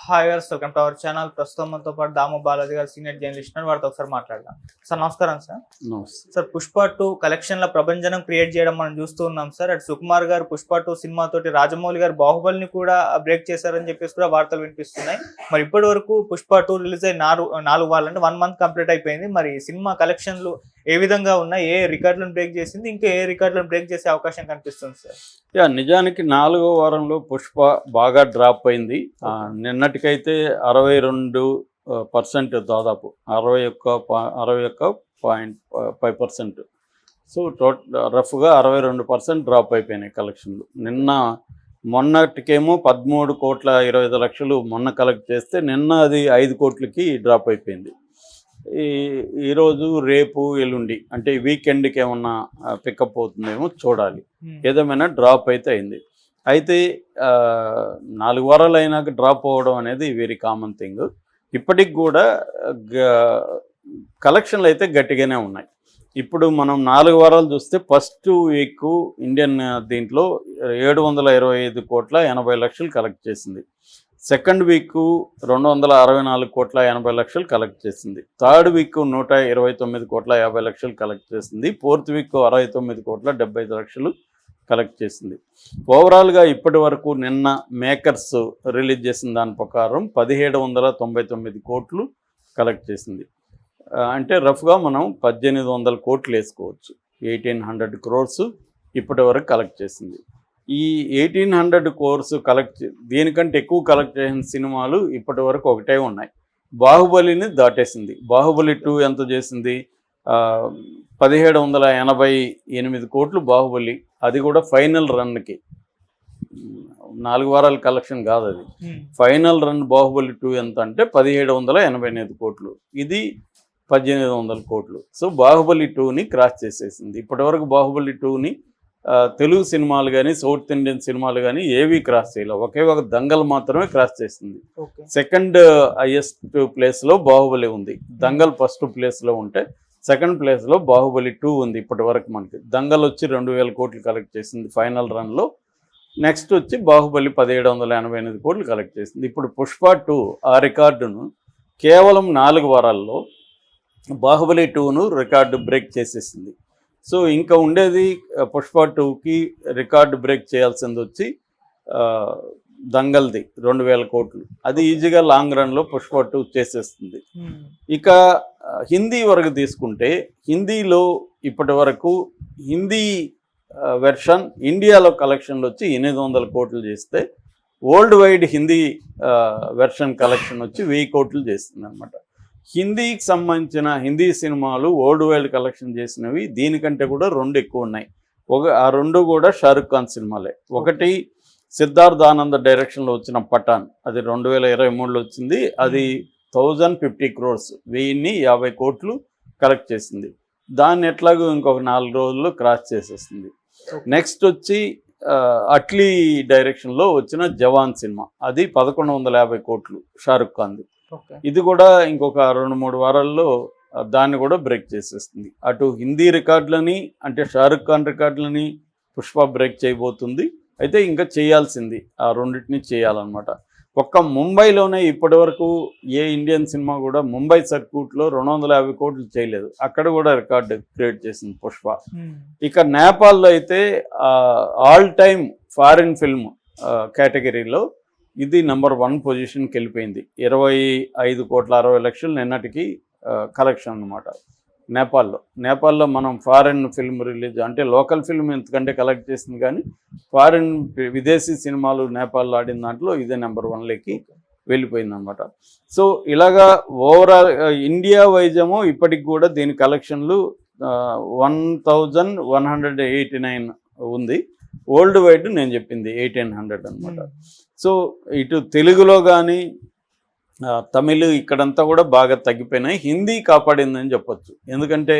Hi గారు, welcome to our channel. ప్రస్తుతం మనతో పాటు దాము బాలాజీ గారు సీనియర్ జర్నలిస్ట్ ఉన్నారు. వారితో ఒకసారి మాట్లాడదాం. సార్ నమస్కారం సార్. నమస్తే. సార్ పుష్ప 2 కలెక్షన్ల ప్రభంజనం క్రియేట్ చేయడం మనం చూస్తూ ఉన్నాం సార్. అటు సుకుమార్ గారు పుష్ప 2 సినిమాతోటి రాజమౌళి గారు బాహుబలిని కూడా బ్రేక్ చేశారని చెప్పేసి కూడా వార్తలు వినిపిస్తున్నాయి. మరి ఇప్పటి వరకు పుష్ప 2 రిలీజ్ అయ్యి 4 వారాలు అంటే 1 మంత్ కంప్లీట్ అయిపోయింది. మరి సినిమా కలెక్షన్లు ఏ విధంగా ఉన్నాయి, ఏ రికార్డులను బ్రేక్ చేసింది, ఇంకా ఏ రికార్డులను బ్రేక్ చేసే అవకాశం కనిపిస్తుంది సార్? నిజానికి 4వ వారంలో పుష్ప బాగా డ్రాప్ అయింది. నిన్నటికైతే 62% దాదాపు 61.5%. సో రఫ్గా 62% డ్రాప్ అయిపోయినాయి కలెక్షన్లు. మొన్నటికేమో 13,20,00,000 మొన్న కలెక్ట్ చేస్తే నిన్న అది 5 కోట్లకి డ్రాప్ అయిపోయింది. ఈరోజు రేపు ఎల్లుండి అంటే వీకెండ్కి ఏమన్నా పికప్ అవుతుందేమో చూడాలి. ఏదేమైనా డ్రాప్ అయితే అయింది. అయితే 4 వారాలు అయినాక డ్రాప్ అవ్వడం అనేది వెరీ కామన్ థింగ్. ఇప్పటికి కూడా కలెక్షన్లు అయితే గట్టిగానే ఉన్నాయి. ఇప్పుడు మనం 4 వారాలు చూస్తే ఫస్ట్ వీక్ ఇండియన్ దీంట్లో 725,80,00,000 కలెక్ట్ చేసింది. సెకండ్ వీక్ 264,80,00,000 కలెక్ట్ చేసింది. థర్డ్ వీక్ 129,50,00,000 కలెక్ట్ చేసింది. ఫోర్త్ వీక్ 69,75,00,000 కలెక్ట్ చేసింది. ఓవరాల్గా ఇప్పటి వరకు నిన్న మేకర్స్ రిలీజ్ చేసిన దాని ప్రకారం 1,799 కోట్లు కలెక్ట్ చేసింది. అంటే రఫ్గా మనం 1,800 కోట్లు వేసుకోవచ్చు. 1,800 crores ఇప్పటి వరకు కలెక్ట్ చేసింది. ఈ 1,800 crores కలెక్ట్ దీనికంటే ఎక్కువ కలెక్ట్ చేసిన సినిమాలు ఇప్పటి వరకు ఒకటే ఉన్నాయి. బాహుబలిని దాటేసింది. బాహుబలి 2 ఎంత చేసింది? 1,788 కోట్లు బాహుబలి. అది కూడా ఫైనల్ రన్కి, 4 వారాల కలెక్షన్ కాదు అది. ఫైనల్ రన్ బాహుబలి 2 ఎంత అంటే 1,788 కోట్లు. ఇది 1,800 కోట్లు. సో బాహుబలి 2ని క్రాస్ చేసేసింది. ఇప్పటివరకు బాహుబలి 2ని తెలుగు సినిమాలు కానీ సౌత్ ఇండియన్ సినిమాలు కానీ ఏవి క్రాస్ చేయలేవు. ఒకే ఒక దంగల్ మాత్రమే క్రాస్ చేసింది. సెకండ్ హైయెస్ట్ ప్లేస్లో బాహుబలి ఉంది. దంగల్ ఫస్ట్ ప్లేస్లో ఉంటే సెకండ్ ప్లేస్లో బాహుబలి 2 ఉంది. ఇప్పటి వరకు మనకి దంగల్ వచ్చి 2,000 కోట్లు కలెక్ట్ చేసింది ఫైనల్ రన్లో. నెక్స్ట్ వచ్చి బాహుబలి 1,788 కోట్లు కలెక్ట్ చేసింది. ఇప్పుడు పుష్ప 2 ఆ రికార్డును కేవలం 4 వారాల్లో బాహుబలి 2ను రికార్డు బ్రేక్ చేసేసింది. సో ఇంకా ఉండేది పుష్ప 2కి రికార్డు బ్రేక్ చేయాల్సింది వచ్చి దంగల్ది 2,000 కోట్లు. అది ఈజీగా లాంగ్ రన్లో పుష్ప 2 చేసేస్తుంది. ఇక హిందీ వరకు తీసుకుంటే హిందీలో ఇప్పటి వరకు హిందీ వెర్షన్ ఇండియాలో కలెక్షన్లు వచ్చి 800 కోట్లు చేస్తే world wide Hindi version collection వచ్చి 1000 కోట్లు చేస్తుంది అనమాట. హిందీకి సంబంధించిన హిందీ సినిమాలు వరల్డ్ వైడ్ కలెక్షన్ చేసినవి దీనికంటే కూడా 2 ఎక్కువ ఉన్నాయి. ఆ 2 కూడా షారుఖ్ ఖాన్ సినిమాలే. ఒకటి సిద్ధార్థ్ ఆనంద్ డైరెక్షన్లో వచ్చిన పఠాన్, అది 2023లో వచ్చింది. అది 1,050 crores 1,050 కోట్లు కలెక్ట్ చేసింది. దాన్ని ఎట్లాగో ఇంకొక 4 రోజుల్లో క్రాస్ చేసేస్తుంది. నెక్స్ట్ వచ్చి అట్లీ డైరెక్షన్లో వచ్చిన జవాన్ సినిమా, అది 1,150 కోట్లు షారుఖ్ ఖాన్ది. ఇది కూడా ఇంకొక 2-3 వారాల్లో దాన్ని కూడా బ్రేక్ చేసేస్తుంది. అటు హిందీ రికార్డులని అంటే షారుఖ్ ఖాన్ రికార్డులని పుష్ప బ్రేక్ చేయబోతుంది. అయితే ఇంకా చేయాల్సింది ఆ రెండింటిని చేయాలన్నమాట. ఒక్క ముంబైలోనే ఇప్పటి వరకు ఏ ఇండియన్ సినిమా కూడా ముంబై సర్క్యూట్లో 250 కోట్లు చేయలేదు. అక్కడ కూడా రికార్డు క్రియేట్ చేసింది పుష్ప. ఇక నేపాల్లో అయితే ఆల్ టైమ్ ఫారిన్ ఫిల్మ్ కేటగిరీలో ఇది నెంబర్ 1 పొజిషన్కి వెళ్ళిపోయింది. 25,60,00,000 నిన్నటికి కలెక్షన్ అనమాట నేపాల్లో. మనం ఫారిన్ ఫిల్మ్ రిలీజ్ అంటే లోకల్ ఫిల్మ్ ఎంతకంటే కలెక్ట్ చేసింది, కానీ ఫారిన్ విదేశీ సినిమాలు నేపాల్లో ఆడిన దాంట్లో ఇదే నెంబర్ 1లోకి వెళ్ళిపోయింది అనమాట. సో ఇలాగా ఓవరాల్ ఇండియా వైజ్ ఏమో ఇప్పటికి కూడా దీని కలెక్షన్లు 1,189 ఉంది. వరల్డ్ వైడ్ నేను చెప్పింది 1,800 అనమాట. సో ఇటు తెలుగులో కానీ తమిళ్ ఇక్కడంతా కూడా బాగా తగ్గిపోయినాయి. హిందీ కాపాడిందని చెప్పొచ్చు. ఎందుకంటే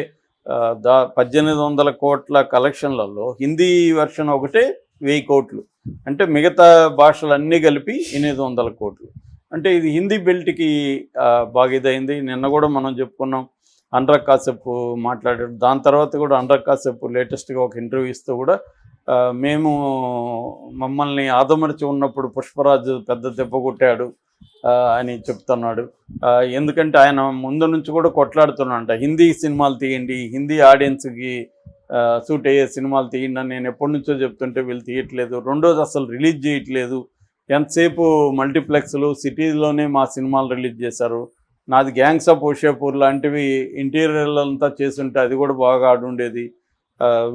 1,800 కోట్ల కలెక్షన్లలో హిందీ వెర్షన్ ఒకటే 1000 కోట్లు. అంటే మిగతా భాషలన్నీ కలిపి 800 కోట్లు. అంటే ఇది హిందీ బెల్ట్కి బాగా ఇదైంది. నిన్న కూడా మనం చెప్పుకున్నాం, అనురాగ్ కాశ్యప్ మాట్లాడాడు. దాని తర్వాత కూడా అనురాగ్ కాశ్యప్ లేటెస్ట్గా ఒక ఇంటర్వ్యూ ఇస్తూ కూడా మేము మమ్మల్ని ఆదమరిచి ఉన్నప్పుడు పుష్పరాజు పెద్ద దెబ్బ కొట్టాడు, అని చెప్తున్నాడు. ఎందుకంటే ఆయన ముందు నుంచి కూడా కొట్లాడుతున్నాడంట, హిందీ సినిమాలు తీయండి, హిందీ ఆడియన్స్కి సూట్ అయ్యే సినిమాలు తీయండి అని నేను ఎప్పటి నుంచో చెప్తుంటే వీళ్ళు తీయట్లేదు. రెండోది అసలు రిలీజ్ చేయట్లేదు. ఎంతసేపు మల్టీప్లెక్స్లు సిటీలోనే మా సినిమాలు రిలీజ్ చేశారు. నాది గ్యాంగ్స్ ఆఫ్ ఓషాపూర్ లాంటివి ఇంటీరియర్ అంతా చేస్తుంటే అది కూడా బాగా ఆడుండేది,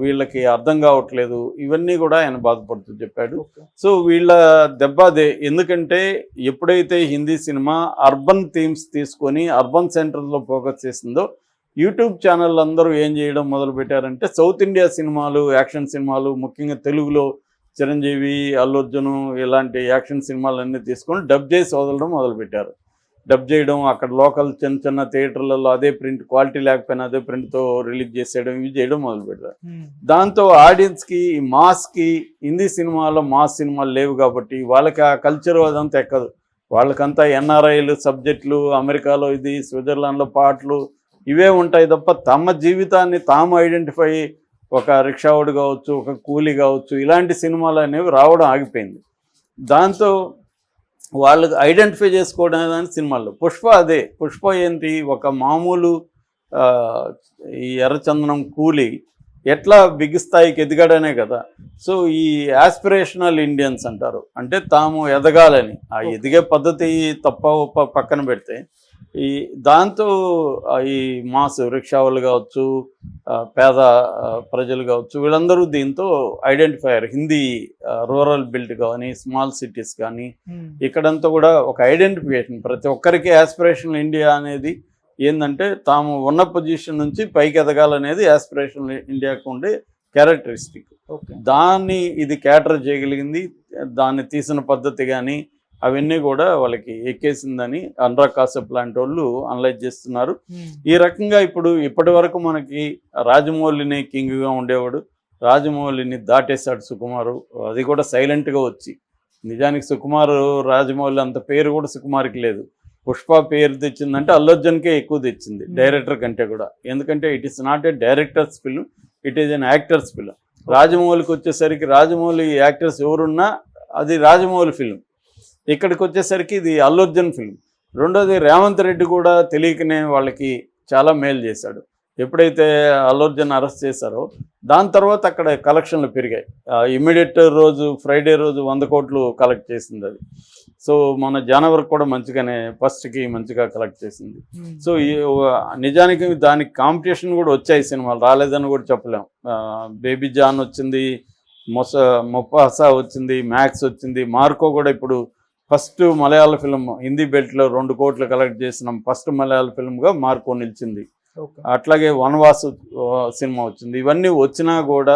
వీళ్ళకి అర్థం కావట్లేదు. ఇవన్నీ కూడా ఆయన బాధపడుతూ చెప్పాడు. సో వీళ్ళ దెబ్బ అదే. ఎందుకంటే ఎప్పుడైతే హిందీ సినిమా అర్బన్ థీమ్స్ తీసుకొని అర్బన్ సెంటర్లో ఫోకస్ చేసిందో, యూట్యూబ్ ఛానల్ అందరూ ఏం చేయడం మొదలుపెట్టారంటే సౌత్ ఇండియా సినిమాలు, యాక్షన్ సినిమాలు, ముఖ్యంగా తెలుగులో చిరంజీవి, అల్లు అర్జున్ ఇలాంటి యాక్షన్ సినిమాలన్నీ తీసుకొని డబ్ చేసి వదలడం మొదలుపెట్టారు. డబ్ చేయడం, అక్కడ లోకల్ చిన్న చిన్న థియేటర్లలో అదే ప్రింట్, క్వాలిటీ లేకపోయినా అదే ప్రింట్తో రిలీజ్ చేసేయడం, ఇవి చేయడం మొదలుపెట్టారు. దాంతో ఆడియన్స్కి, మాస్కి, హిందీ సినిమాలో మాస్ సినిమాలు లేవు కాబట్టి వాళ్ళకి ఆ కల్చర్ అదంతా ఎక్కదు. వాళ్ళకంతా ఎన్ఆర్ఐలు సబ్జెక్టులు, అమెరికాలో ఇది, స్విట్జర్లాండ్లో పాటలు, ఇవే ఉంటాయి తప్ప తమ జీవితాన్ని తాము ఐడెంటిఫై, ఒక రిక్షావుడు కావచ్చు, ఒక కూలీ కావచ్చు, ఇలాంటి సినిమాలు అనేవి రావడం ఆగిపోయింది. దాంతో వాళ్ళు ఐడెంటిఫై చేసుకోవడం అని సినిమాల్లో పుష్ప అదే. పుష్ప ఏంటి, ఒక మామూలు ఈ ఎర్రచందనం కూలీ ఎట్లా బిగ్ స్థాయికి ఎదిగాడనే కదా. సో ఈ యాస్పిరేషనల్ ఇండియన్స్ అంటారు, అంటే తాము ఎదగాలని. ఆ ఎదిగే పద్ధతి తప్ప పక్కన పెడితే ఈ దాంతో ఈ మాస్ రిక్షావాళ్ళు కావచ్చు, పేద ప్రజలు కావచ్చు, వీళ్ళందరూ దీంతో ఐడెంటిఫై అయ్యారు. హిందీ రూరల్ బిల్ట్ కానీ, స్మాల్ సిటీస్ కానీ, ఇక్కడంతా కూడా ఒక ఐడెంటిఫికేషన్. ప్రతి ఒక్కరికి యాస్పిరేషనల్ ఇండియా అనేది ఏంటంటే తాము ఉన్న పొజిషన్ నుంచి పైకి ఎదగాలనేది యాస్పిరేషనల్ ఇండియాకు ఉండే క్యారెక్టరిస్టిక్. దాన్ని ఇది క్యాటర్ చేయగలిగింది. దాన్ని తీసిన పద్ధతి కానీ అవన్నీ కూడా వాళ్ళకి ఎక్కేసిందని అనురాగ్ కాశ్యప్ లాంటి వాళ్ళు అనలైజ్ చేస్తున్నారు. ఈ రకంగా ఇప్పటి వరకు మనకి రాజమౌళిని కింగ్గా ఉండేవాడు, రాజమౌళిని దాటేశాడు సుకుమారు. అది కూడా సైలెంట్గా వచ్చి. నిజానికి సుకుమారు, రాజమౌళి అంత పేరు కూడా సుకుమార్కి లేదు. పుష్ప పేరు తెచ్చిందంటే అల్లు అర్జున్కే ఎక్కువ తెచ్చింది డైరెక్టర్ కంటే కూడా. ఎందుకంటే it is not a director's film, it is an actor's film. రాజమౌళికి వచ్చేసరికి రాజమౌళి యాక్టర్స్ ఎవరున్నా అది రాజమౌళి ఫిల్మ్. ఇక్కడికి వచ్చేసరికి ఇది అల్లు అర్జున్ ఫిల్మ్. రెండోది రేవంత్ రెడ్డి కూడా తెలియకనే వాళ్ళకి చాలా మేలు చేశాడు. ఎప్పుడైతే అల్లు అర్జున్ అరెస్ట్ చేశారో దాని తర్వాత అక్కడ కలెక్షన్లు పెరిగాయి. ఇమ్మీడియట్ రోజు ఫ్రైడే రోజు 100 కోట్లు కలెక్ట్ చేసింది అది. సో మన జనవరికి కూడా మంచిగానే ఫస్ట్కి మంచిగా కలెక్ట్ చేసింది. సో నిజానికి దానికి కాంపిటీషన్ కూడా వచ్చాయి సినిమాలు, రాలేదని కూడా చెప్పలేం. బేబీ జాన్ వచ్చింది, మొఫాసా వచ్చింది, మ్యాక్స్ వచ్చింది, మార్కో కూడా ఇప్పుడు ఫస్ట్ మలయాళ ఫిల్మ్ హిందీ బెల్ట్లో 2 కోట్లు కలెక్ట్ చేసిన ఫస్ట్ మలయాళ ఫిల్మ్గా మార్కో నిలిచింది. అట్లాగే వనవాసు సినిమా వచ్చింది. ఇవన్నీ వచ్చినా కూడా